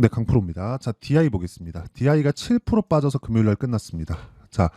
네, 강프로입니다. 자, DI 보겠습니다. DI가 7% 빠져서 금요일 날 끝났습니다. 자,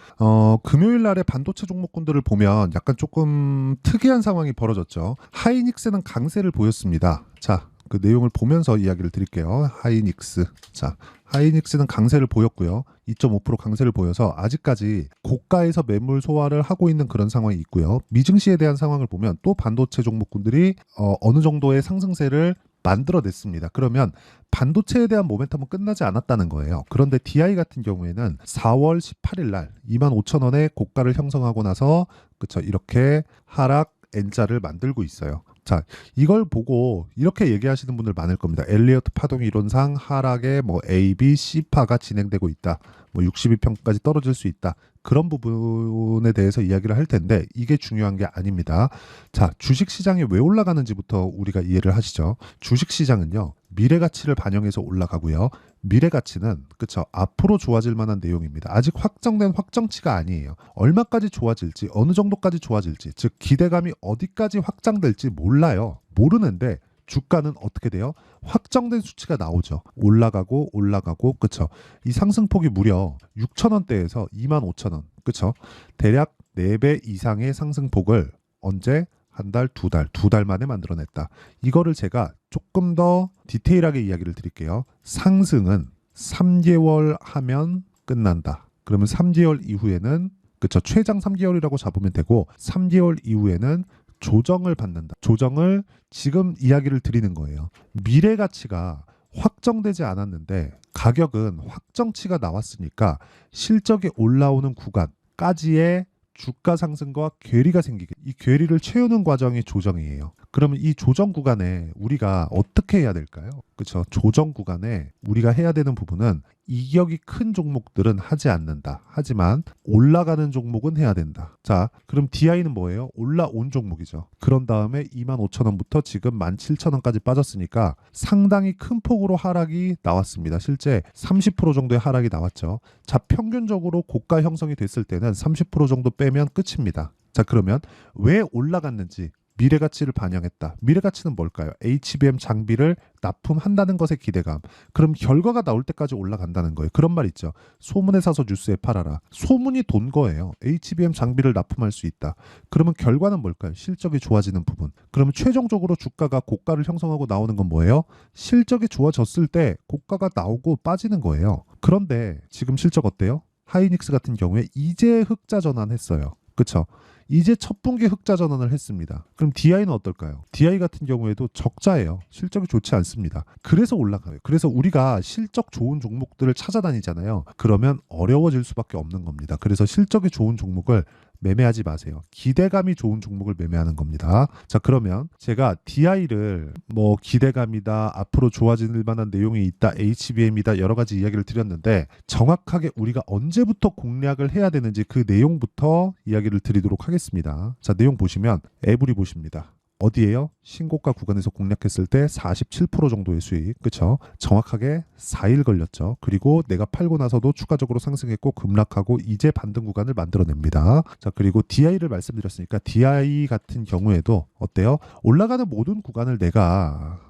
금요일 날에 반도체 종목군들을 보면 약간 조금 특이한 상황이 벌어졌죠. 하이닉스는 강세를 보였습니다. 자, 그 내용을 보면서 이야기를 드릴게요. 하이닉스. 자, 하이닉스는 강세를 보였고요. 2.5% 강세를 보여서 아직까지 고가에서 매물 소화를 하고 있는 그런 상황이 있고요. 미증시에 대한 상황을 보면 또 반도체 종목군들이 어느 정도의 상승세를 만들어냈습니다. 그러면 반도체에 대한 모멘텀은 끝나지 않았다는 거예요. 그런데 DI 같은 경우에는 4월 18일 날 25,000원의 고가를 형성하고 나서 그쵸, 이렇게 하락 N자를 만들고 있어요. 자, 이걸 보고 이렇게 얘기하시는 분들 많을 겁니다. 엘리어트 파동 이론상 하락에 뭐 A, B, C파가 진행되고 있다. 뭐 62평까지 떨어질 수 있다. 그런 부분에 대해서 이야기를 할 텐데 이게 중요한 게 아닙니다. 자, 주식시장이 왜 올라가는지부터 우리가 이해를 하시죠. 주식시장은요. 미래 가치를 반영해서 올라가고요. 미래 가치는 그쵸 앞으로 좋아질 만한 내용입니다. 아직 확정된 확정치가 아니에요. 얼마까지 좋아질지 어느 정도까지 좋아질지 즉 기대감이 어디까지 확장될지 몰라요. 모르는데 주가는 어떻게 돼요? 확정된 수치가 나오죠. 올라가고 올라가고 그쵸. 이 상승폭이 무려 6,000원대에서 25,000원 그쵸. 대략 4배 이상의 상승폭을 언제? 한 달, 두 달 만에 만들어냈다. 이거를 제가 조금 더 디테일하게 이야기를 드릴게요. 상승은 3개월 하면 끝난다. 그러면 3개월 이후에는 그쵸 최장 3개월이라고 잡으면 되고 3개월 이후에는 조정을 받는다. 조정을 지금 이야기를 드리는 거예요. 미래 가치가 확정되지 않았는데 가격은 확정치가 나왔으니까 실적이 올라오는 구간까지의 주가 상승과 괴리가 생기게 이 괴리를 채우는 과정이 조정이에요. 그러면 이 조정 구간에 우리가 어떻게 해야 될까요? 그렇죠. 조정 구간에 우리가 해야 되는 부분은 이격이 큰 종목들은 하지 않는다. 하지만 올라가는 종목은 해야 된다. 자, 그럼 DI는 뭐예요? 올라온 종목이죠. 그런 다음에 25,000원부터 지금 17,000원까지 빠졌으니까 상당히 큰 폭으로 하락이 나왔습니다. 실제 30% 정도의 하락이 나왔죠. 자, 평균적으로 고가 형성이 됐을 때는 30% 정도 빼면 끝입니다. 자, 그러면 왜 올라갔는지 미래 가치를 반영했다. 미래 가치는 뭘까요? HBM 장비를 납품한다는 것의 기대감. 그럼 결과가 나올 때까지 올라간다는 거예요. 그런 말 있죠. 소문에 사서 뉴스에 팔아라. 소문이 돈 거예요. HBM 장비를 납품할 수 있다. 그러면 결과는 뭘까요? 실적이 좋아지는 부분. 그러면 최종적으로 주가가 고가를 형성하고 나오는 건 뭐예요? 실적이 좋아졌을 때 고가가 나오고 빠지는 거예요. 그런데 지금 실적 어때요? 하이닉스 같은 경우에 이제 흑자 전환했어요. 그쵸? 이제 첫 분기 흑자 전환을 했습니다. 그럼 DI는 어떨까요? DI 같은 경우에도 적자예요. 실적이 좋지 않습니다. 그래서 올라가요. 그래서 우리가 실적 좋은 종목들을 찾아다니잖아요. 그러면 어려워질 수밖에 없는 겁니다. 그래서 실적이 좋은 종목을 매매하지 마세요. 기대감이 좋은 종목을 매매하는 겁니다. 자, 그러면 제가 DI를 뭐 기대감이다, 앞으로 좋아질 만한 내용이 있다, HBM이다 여러 가지 이야기를 드렸는데 정확하게 우리가 언제부터 공략을 해야 되는지 그 내용부터 이야기를 드리도록 하겠습니다. 자, 내용 보시면 에브리 보십니다. 어디에요? 신고가 구간에서 공략했을 때 47% 정도의 수익. 그쵸? 정확하게 4일 걸렸죠. 그리고 내가 팔고 나서도 추가적으로 상승했고 급락하고 이제 반등 구간을 만들어냅니다. 자, 그리고 DI를 말씀드렸으니까 DI 같은 경우에도 어때요? 올라가는 모든 구간을 내가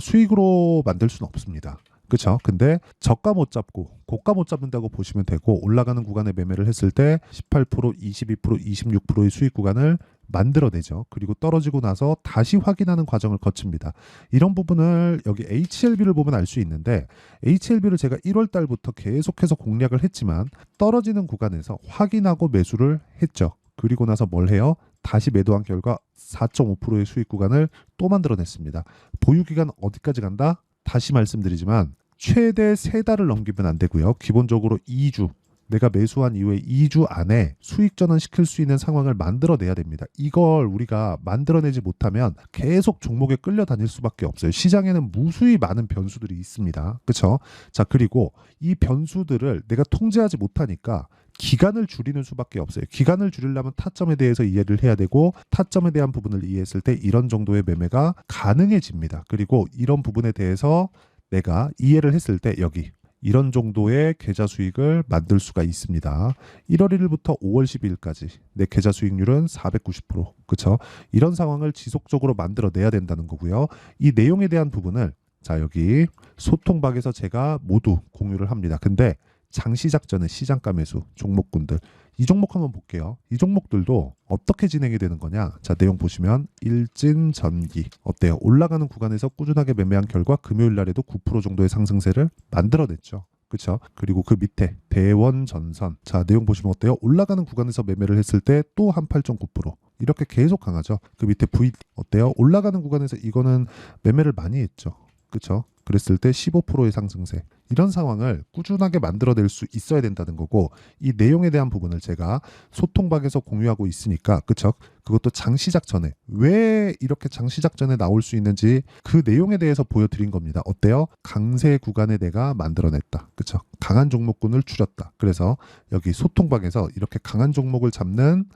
수익으로 만들 수는 없습니다. 그쵸? 근데 저가 못 잡고 고가 못 잡는다고 보시면 되고 올라가는 구간에 매매를 했을 때 18%, 22%, 26%의 수익 구간을 만들어내죠. 그리고 떨어지고 나서 다시 확인하는 과정을 거칩니다. 이런 부분을 여기 HLB를 보면 알 수 있는데 HLB를 제가 1월 달부터 계속해서 공략을 했지만 떨어지는 구간에서 확인하고 매수를 했죠. 그리고 나서 뭘 해요? 다시 매도한 결과 4.5%의 수익 구간을 또 만들어냈습니다. 보유기간 어디까지 간다? 다시 말씀드리지만 최대 3달을 넘기면 안 되고요. 기본적으로 2주 내가 매수한 이후에 2주 안에 수익 전환시킬 수 있는 상황을 만들어내야 됩니다. 이걸 우리가 만들어내지 못하면 계속 종목에 끌려다닐 수밖에 없어요. 시장에는 무수히 많은 변수들이 있습니다. 그렇죠? 자, 그리고 이 변수들을 내가 통제하지 못하니까 기간을 줄이는 수밖에 없어요. 기간을 줄이려면 타점에 대해서 이해를 해야 되고 타점에 대한 부분을 이해했을 때 이런 정도의 매매가 가능해집니다. 그리고 이런 부분에 대해서 내가 이해를 했을 때 여기 이런 정도의 계좌 수익을 만들 수가 있습니다. 1월 1일부터 5월 12일까지 내 계좌 수익률은 490%. 그렇죠? 이런 상황을 지속적으로 만들어내야 된다는 거고요. 이 내용에 대한 부분을 자, 여기 소통박에서 제가 모두 공유를 합니다. 근데 장시작 전에 시장가 매수 종목군들, 이 종목 한번 볼게요. 이 종목들도 어떻게 진행이 되는 거냐. 자, 내용 보시면 일진전기 어때요? 올라가는 구간에서 꾸준하게 매매한 결과 금요일 날에도 9% 정도의 상승세를 만들어냈죠. 그렇죠? 그리고 그 밑에 대원전선, 자, 내용 보시면 어때요? 올라가는 구간에서 매매를 했을 때 또 한 8.9% 이렇게 계속 강하죠. 그 밑에 V 어때요? 올라가는 구간에서 이거는 매매를 많이 했죠. 그렇죠? 그랬을 때 15%의 상승세, 이런 상황을 꾸준하게 만들어낼 수 있어야 된다는 거고, 이 내용에 대한 부분을 제가 소통방에서 공유하고 있으니까, 그쵸? 그것도 장시작 전에, 왜 이렇게 장시작 전에 나올 수 있는지 그 내용에 대해서 보여드린 겁니다. 어때요? 강세 구간에 내가 만들어냈다. 그쵸? 강한 종목군을 줄였다. 그래서 여기 소통방에서 이렇게 강한 종목을 잡는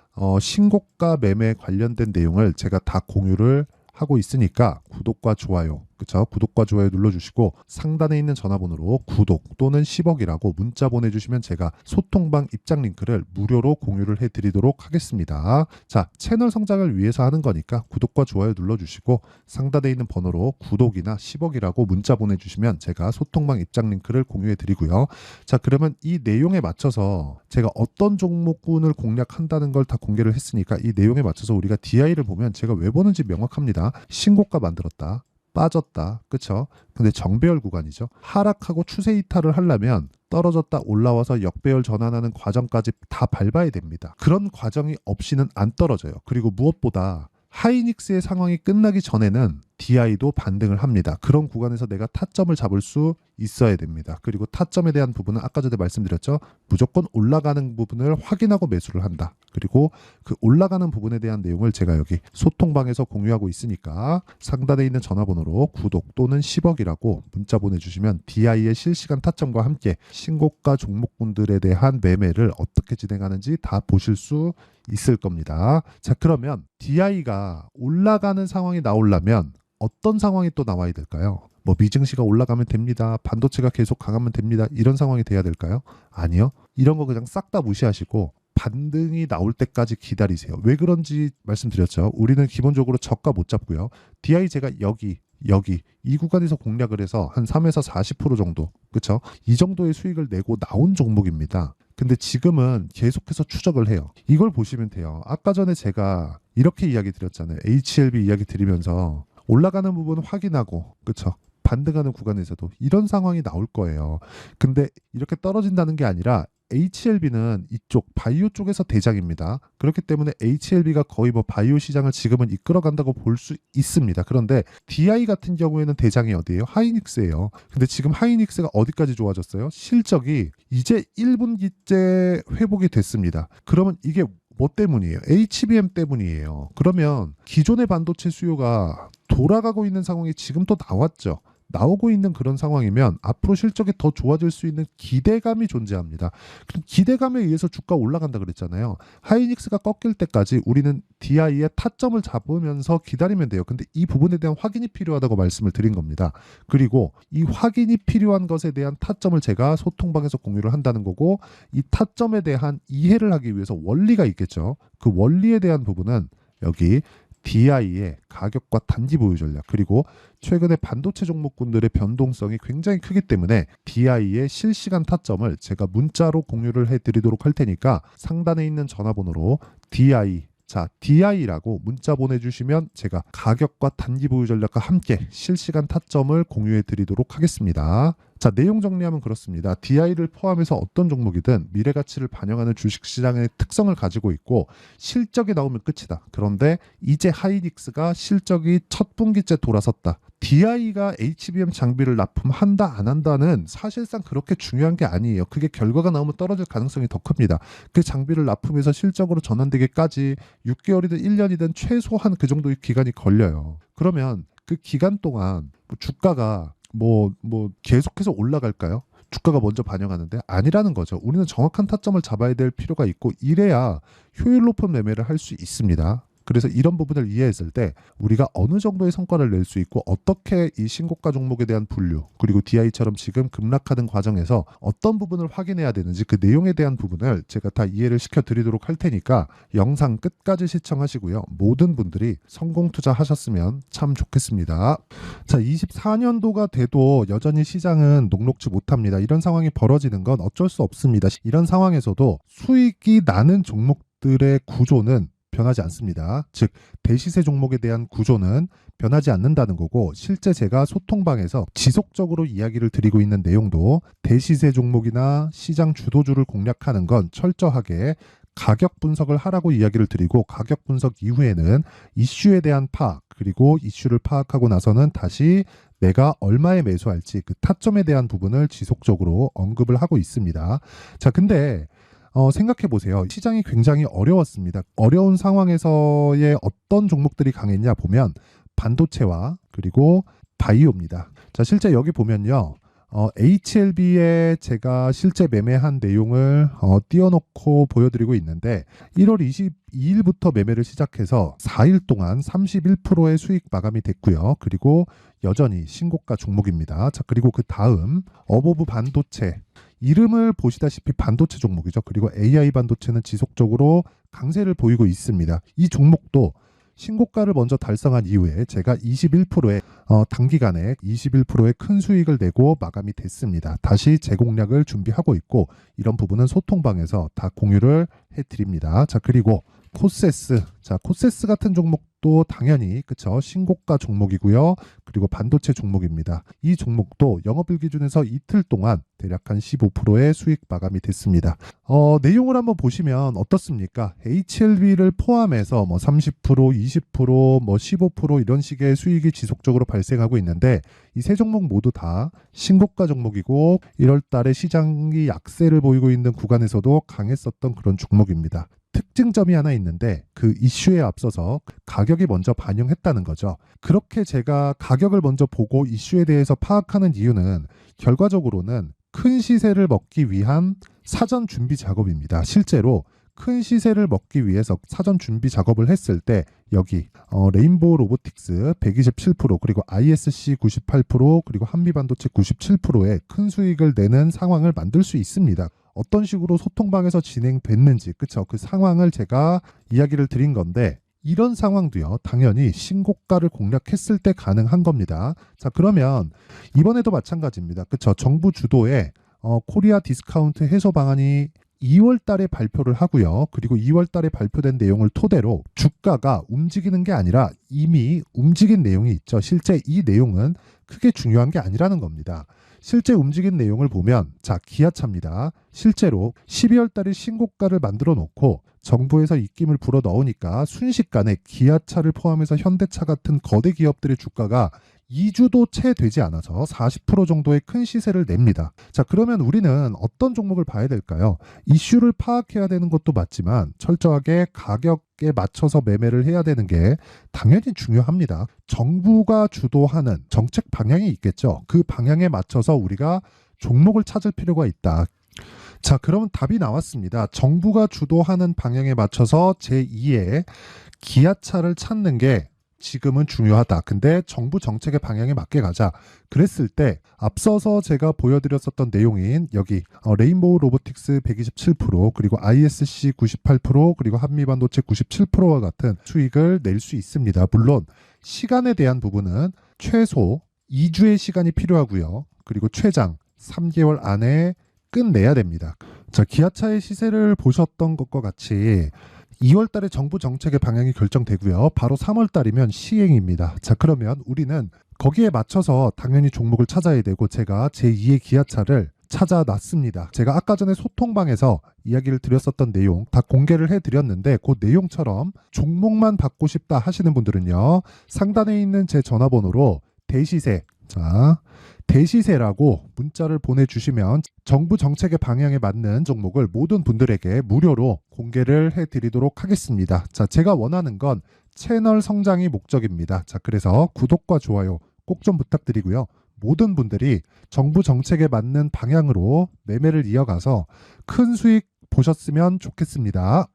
신고가 매매 관련된 내용을 제가 다 공유를 하고 있으니까 구독과 좋아요, 그쵸? 구독과 좋아요 눌러주시고 상단에 있는 전화번호로 구독 또는 10억이라고 문자 보내주시면 제가 소통방 입장 링크를 무료로 공유를 해드리도록 하겠습니다. 자, 채널 성장을 위해서 하는 거니까 구독과 좋아요 눌러주시고 상단에 있는 번호로 구독이나 10억이라고 문자 보내주시면 제가 소통방 입장 링크를 공유해드리고요. 자, 그러면 이 내용에 맞춰서 제가 어떤 종목군을 공략한다는 걸 다 공개를 했으니까 이 내용에 맞춰서 우리가 DI를 보면 제가 왜 보는지 명확합니다. 신고가 만들었다, 빠졌다, 그쵸? 근데 정배열 구간이죠. 하락하고 추세 이탈을 하려면 떨어졌다 올라와서 역배열 전환하는 과정까지 다 밟아야 됩니다. 그런 과정이 없이는 안 떨어져요. 그리고 무엇보다 하이닉스의 상황이 끝나기 전에는 DI도 반등을 합니다. 그런 구간에서 내가 타점을 잡을 수 있어야 됩니다. 그리고 타점에 대한 부분은 아까 전에 말씀드렸죠. 무조건 올라가는 부분을 확인하고 매수를 한다. 그리고 그 올라가는 부분에 대한 내용을 제가 여기 소통방에서 공유하고 있으니까 상단에 있는 전화번호로 구독 또는 10억이라고 문자 보내주시면 DI의 실시간 타점과 함께 신고가 종목군들에 대한 매매를 어떻게 진행하는지 다 보실 수 있을 겁니다. 자, 그러면 DI가 올라가는 상황이 나오려면 어떤 상황이 또 나와야 될까요? 뭐 미증시가 올라가면 됩니다. 반도체가 계속 강하면 됩니다. 이런 상황이 돼야 될까요? 아니요. 이런 거 그냥 싹 다 무시하시고 반등이 나올 때까지 기다리세요. 왜 그런지 말씀드렸죠. 우리는 기본적으로 저가 못 잡고요. DI 제가 여기 이 구간에서 공략을 해서 한 3에서 40% 정도, 그쵸? 이 정도의 수익을 내고 나온 종목입니다. 근데 지금은 계속해서 추적을 해요. 이걸 보시면 돼요. 아까 전에 제가 이렇게 이야기 드렸잖아요. HLB 이야기 드리면서 올라가는 부분 확인하고, 그쵸? 반등하는 구간에서도 이런 상황이 나올 거예요. 근데 이렇게 떨어진다는 게 아니라 HLB는 이쪽 바이오 쪽에서 대장입니다. 그렇기 때문에 HLB가 거의 뭐 바이오 시장을 지금은 이끌어간다고 볼 수 있습니다. 그런데 DI 같은 경우에는 대장이 어디예요? 하이닉스예요. 근데 지금 하이닉스가 어디까지 좋아졌어요? 실적이 이제 1분기째 회복이 됐습니다. 그러면 이게 뭐 때문이에요? HBM 때문이에요. 그러면 기존의 반도체 수요가 돌아가고 있는 상황이 지금 또 나오고 있는 그런 상황이면 앞으로 실적이 더 좋아질 수 있는 기대감이 존재합니다. 그럼 기대감에 의해서 주가 올라간다 그랬잖아요. 하이닉스가 꺾일 때까지 우리는 DI의 타점을 잡으면서 기다리면 돼요. 근데 이 부분에 대한 확인이 필요하다고 말씀을 드린 겁니다. 그리고 이 확인이 필요한 것에 대한 타점을 제가 소통방에서 공유를 한다는 거고, 이 타점에 대한 이해를 하기 위해서 원리가 있겠죠. 그 원리에 대한 부분은 여기 DI의 가격과 단기 보유 전략, 그리고 최근에 반도체 종목군들의 변동성이 굉장히 크기 때문에 DI의 실시간 타점을 제가 문자로 공유를 해드리도록 할 테니까 상단에 있는 전화번호로 DI라고 문자 보내주시면 제가 가격과 단기 보유 전략과 함께 실시간 타점을 공유해 드리도록 하겠습니다. 자, 내용 정리하면 그렇습니다. DI를 포함해서 어떤 종목이든 미래 가치를 반영하는 주식시장의 특성을 가지고 있고 실적이 나오면 끝이다. 그런데 이제 하이닉스가 실적이 첫 분기째 돌아섰다. DI가 HBM 장비를 납품한다 안 한다는 사실상 그렇게 중요한 게 아니에요. 그게 결과가 나오면 떨어질 가능성이 더 큽니다. 그 장비를 납품해서 실적으로 전환되기까지 6개월이든 1년이든 최소한 그 정도의 기간이 걸려요. 그러면 그 기간 동안 주가가 계속해서 올라갈까요? 주가가 먼저 반영하는데 아니라는 거죠. 우리는 정확한 타점을 잡아야 될 필요가 있고 이래야 효율 높은 매매를 할 수 있습니다. 그래서 이런 부분을 이해했을 때 우리가 어느 정도의 성과를 낼 수 있고 어떻게 이 신고가 종목에 대한 분류 그리고 DI처럼 지금 급락하는 과정에서 어떤 부분을 확인해야 되는지 그 내용에 대한 부분을 제가 다 이해를 시켜드리도록 할 테니까 영상 끝까지 시청하시고요. 모든 분들이 성공 투자하셨으면 참 좋겠습니다. 자, 24년도가 돼도 여전히 시장은 녹록지 못합니다. 이런 상황이 벌어지는 건 어쩔 수 없습니다. 이런 상황에서도 수익이 나는 종목들의 구조는 변하지 않습니다. 즉 대시세 종목에 대한 구조는 변하지 않는다는 거고, 실제 제가 소통방에서 지속적으로 이야기를 드리고 있는 내용도 대시세 종목이나 시장 주도주를 공략하는 건 철저하게 가격 분석을 하라고 이야기를 드리고, 가격 분석 이후에는 이슈에 대한 파악, 그리고 이슈를 파악하고 나서는 다시 내가 얼마에 매수할지 그 타점에 대한 부분을 지속적으로 언급을 하고 있습니다. 자, 근데 생각해 보세요. 시장이 굉장히 어려웠습니다. 어려운 상황에서의 어떤 종목들이 강했냐 보면 반도체와 그리고 바이오입니다. 자, 실제 여기 보면요. HLB에 제가 실제 매매한 내용을 띄워놓고 보여드리고 있는데 1월 22일부터 매매를 시작해서 4일 동안 31%의 수익 마감이 됐고요. 그리고 여전히 신고가 종목입니다. 자, 그리고 그 다음 어보브 반도체, 이름을 보시다시피 반도체 종목이죠. 그리고 AI 반도체는 지속적으로 강세를 보이고 있습니다. 이 종목도 신고가를 먼저 달성한 이후에 제가 21%의 단기간에 21%의 큰 수익을 내고 마감이 됐습니다. 다시 재공략을 준비하고 있고, 이런 부분은 소통방에서 다 공유를 해드립니다. 자, 그리고 코세스. 자, 코세스 같은 종목도 당연히 그쵸, 신고가 종목이고요. 그리고 반도체 종목입니다. 이 종목도 영업일 기준에서 이틀 동안 대략 한 15%의 수익 마감이 됐습니다. 내용을 한번 보시면 어떻습니까? HLB를 포함해서 뭐 30%, 20%, 뭐 15% 이런 식의 수익이 지속적으로 발생하고 있는데, 이 세 종목 모두 다 신고가 종목이고 1월 달에 시장이 약세를 보이고 있는 구간에서도 강했었던 그런 종목입니다. 특징점이 하나 있는데 그 이슈에 앞서서 가격이 먼저 반영했다는 거죠. 그렇게 제가 가격을 먼저 보고 이슈에 대해서 파악하는 이유는 결과적으로는 큰 시세를 먹기 위한 사전 준비 작업입니다. 실제로 큰 시세를 먹기 위해서 사전 준비 작업을 했을 때 여기 레인보우 로보틱스 127%, 그리고 ISC 98%, 그리고 한미반도체 97%의 큰 수익을 내는 상황을 만들 수 있습니다. 어떤 식으로 소통방에서 진행됐는지, 그쵸? 그 상황을 제가 이야기를 드린 건데, 이런 상황도요, 당연히 신고가를 공략했을 때 가능한 겁니다. 자, 그러면 이번에도 마찬가지입니다. 그쵸? 정부 주도의 코리아 디스카운트 해소 방안이 2월 달에 발표를 하고요. 그리고 2월 달에 발표된 내용을 토대로 주가가 움직이는 게 아니라 이미 움직인 내용이 있죠. 실제 이 내용은 크게 중요한 게 아니라는 겁니다. 실제 움직인 내용을 보면, 자, 기아차입니다. 실제로 12월 달에 신고가를 만들어 놓고 정부에서 입김을 불어 넣으니까 순식간에 기아차를 포함해서 현대차 같은 거대 기업들의 주가가 2주도 채 되지 않아서 40% 정도의 큰 시세를 냅니다. 자, 그러면 우리는 어떤 종목을 봐야 될까요? 이슈를 파악해야 되는 것도 맞지만 철저하게 가격에 맞춰서 매매를 해야 되는 게 당연히 중요합니다. 정부가 주도하는 정책 방향이 있겠죠. 그 방향에 맞춰서 우리가 종목을 찾을 필요가 있다. 자, 그러면 답이 나왔습니다. 정부가 주도하는 방향에 맞춰서 제2의 기아차를 찾는 게 지금은 중요하다. 근데 정부 정책의 방향에 맞게 가자. 그랬을 때 앞서서 제가 보여드렸었던 내용인 여기 레인보우 로보틱스 127%, 그리고 ISC 98%, 그리고 한미반도체 97%와 같은 수익을 낼 수 있습니다. 물론 시간에 대한 부분은 최소 2주의 시간이 필요하고요. 그리고 최장 3개월 안에 끝내야 됩니다. 자, 기아차의 시세를 보셨던 것과 같이 2월 달에 정부 정책의 방향이 결정되고요. 바로 3월 달이면 시행입니다. 자, 그러면 우리는 거기에 맞춰서 당연히 종목을 찾아야 되고, 제가 제2의 기아차를 찾아놨습니다. 제가 아까 전에 소통방에서 이야기를 드렸었던 내용 다 공개를 해드렸는데, 그 내용처럼 종목만 받고 싶다 하시는 분들은요, 상단에 있는 제 전화번호로 대시세, 자, 대시세라고 문자를 보내주시면 정부 정책의 방향에 맞는 종목을 모든 분들에게 무료로 공개를 해드리도록 하겠습니다. 자, 제가 원하는 건 채널 성장이 목적입니다. 자, 그래서 구독과 좋아요 꼭 좀 부탁드리고요. 모든 분들이 정부 정책에 맞는 방향으로 매매를 이어가서 큰 수익 보셨으면 좋겠습니다.